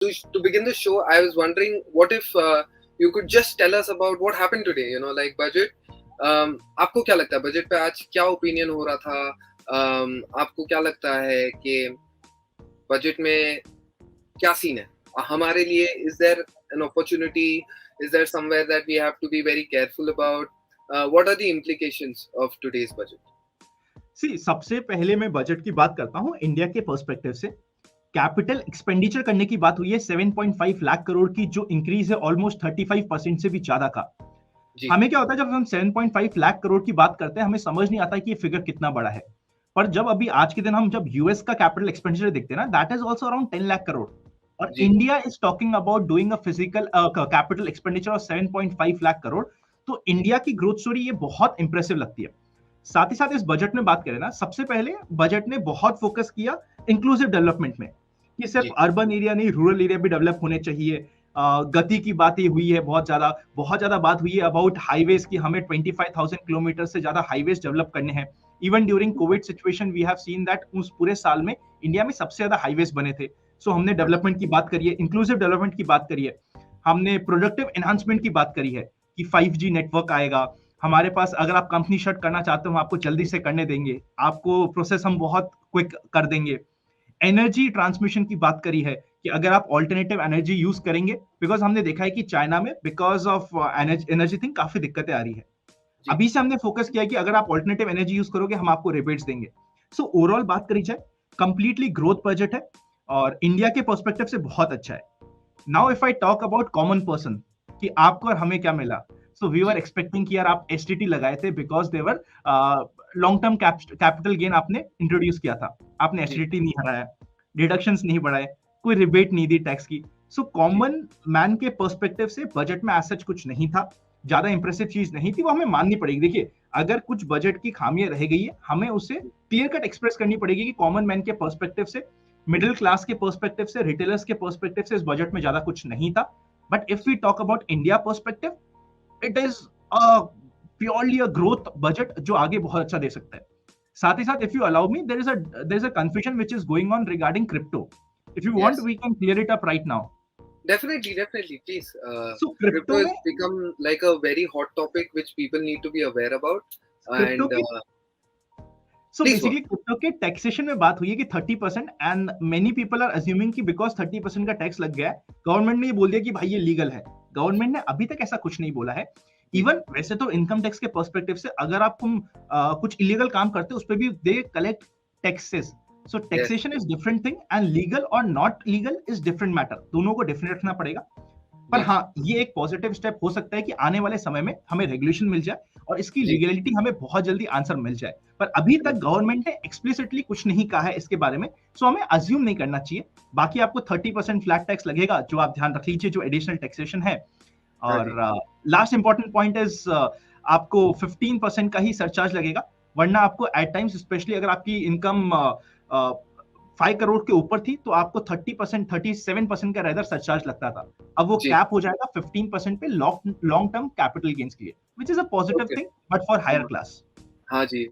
to begin the show, I was wondering what if you could just tell us about what happened today. You know, like budget. आपको क्या लगता है budget पे आज क्या opinion हो रहा था? आपको क्या लगता है कि बजट में क्या सीन है हमारे लिए? Is there an opportunity? Is there somewhere that we have to be very careful about? What are the implications of today's budget? See सबसे पहले मैं बजट की बात करता हूं इंडिया के पर्सपेक्टिव से। कैपिटल एक्सपेंडिचर करने की बात हुई है 7.5 लाख करोड़ की, जो इंक्रीज है ऑलमोस्ट 35% से भी ज्यादा का। हमें क्या होता है जब हम 7.5 लाख करोड़ की बात करते हैं, हमें समझ नहीं आता कि ये फिगर कितना बड़ा है। पर जब अभी आज के दिन हम जब यूएस का कैपिटल एक्सपेंडिचर देखते हैं ना, that is also around 10 lakh crore, और India is talking about doing a physical capital expenditure of 7.5 lakh crore. तो इंडिया की ग्रोथ स्टोरी ये बहुत इंप्रेसिव लगती है। साथ ही साथ इस बजट में बात करें ना, सबसे पहले बजट ने बहुत फोकस किया इंक्लूसिव डेवलपमेंट में, कि सिर्फ अर्बन एरिया नहीं, रूरल एरिया भी डेवलप होने चाहिए। गति की बात हुई है बहुत ज्यादा बात हुई है अबाउट हाईवेज की। हमें 25,000 किलोमीटर से ज्यादा हाईवेज डेवलप करने हैं। Even during covid situation we have seen that उस पूरे साल में इंडिया में सबसे ज्यादा हाईवेज बने थे। सो हमने डेवलपमेंट की बात करी है, इंक्लूसिव डेवलपमेंट की बात करी है, हमने प्रोडक्टिव एनहांसमेंट की बात करी है कि 5G नेटवर्क आएगा हमारे पास। अगर आप कंपनी शट करना चाहते हो, हम आपको जल्दी से करने देंगे, आपको प्रोसेस हम बहुत क्विक कर देंगे। एनर्जी ट्रांसमिशन की बात करी है कि अगर आप ऑल्टरनेटिव एनर्जी यूज करेंगे, बिकॉज हमने देखा है कि चाइना में बिकॉज ऑफ एनर्जी थिंग काफी दिक्कतें आ रही है। अभी से हमने फोकस किया है कि अगर आप ऑल्टरनेटिव एनर्जी यूज करोगे हम आपको रिबेट्स देंगे। सो ओवरऑल बात करी जाए, कंप्लीटली ग्रोथ बजट है और इंडिया के पर्सपेक्टिव से बहुत अच्छा है। Now if I talk about common person कि आपको और हमें क्या मिला, सो वी वर एक्सपेक्टिंग कि यार आप एसटीटी लगाए थे because there long term capital gain आपने इंट्रोड्यूस किया था, आपने एसटीटी नहीं हटाया, डिडक्शंस नहीं बढ़ाए, कोई रिबेट नहीं दी टैक्स की। सो कॉमन मैन के पर्सपेक्टिव से बजट में ऐसा कुछ नहीं था, ज्यादा इंप्रेसिव चीज नहीं थी, वो हमें माननी पड़ेगी। देखिए अगर कुछ बजट की खामियां रह गई है, हमें उसे क्लियर कट एक्सप्रेस करनी पड़ेगी कि कॉमन मैन के पर्सपेक्टिव से, मिडिल क्लास के पर्सपेक्टिव से, रिटेलर्स के पर्सपेक्टिव से इस बजट में ज्यादा कुछ नहीं था। But if we talk about India perspective, it is purely a growth budget जो आगे बहुत अच्छा दे सकता है। साथ ही साथ if you allow me, there is a confusion which is going on regarding crypto. If you want we can clear it up right now. Definitely, please. So Crypto has become like a very hot topic which people need to be aware about. And so basically crypto के taxation में बात हुई है कि 30%, and many people are assuming कि because 30% का tax लग गया है, गवर्नमेंट ने ये बोल दिया कि भाई ये लीगल है। गवर्नमेंट ने अभी तक ऐसा कुछ नहीं बोला है। इवन वैसे तो इनकम टैक्स के पर्सपेक्टिव से अगर आप कुछ इलीगल काम करते हो उस पर भी they collect taxes. So taxation is different thing and legal और not legal is different matter, दोनों को डिफरेंट रखना पड़ेगा। पर हाँ, ये एक पॉजिटिव स्टेप हो सकता है कि आने वाले समय में हमें रेगुलेशन मिल जाए और इसकी लीगलिटी हमें बहुत जल्दी आंसर मिल जाए। पर अभी तक गवर्नमेंट ने एक्सप्लिसिटली कुछ नहीं कहा है इसके बारे में, सो हमें अज्यूम नहीं करना चाहिए। बाकी आपको 30% फ्लैट टैक्स लगेगा, जो आप ध्यान रख लीजिए, जो एडिशनल टैक्सेशन है। और लास्ट इंपॉर्टेंट पॉइंट इज आपको 15% का ही सरचार्ज लगेगा, वरना आपको एट टाइम्स, स्पेशली अगर आपकी इनकम 5 करोड़ के ऊपर थी, तो आपको 30%, 37% का रेदर सरचार्ज लगता था। अब वो कैप हो जाएगा 15% पे लॉन्ग टर्म कैपिटल गेन्स के लिए, which is a positive thing but for higher class. हाँ जी,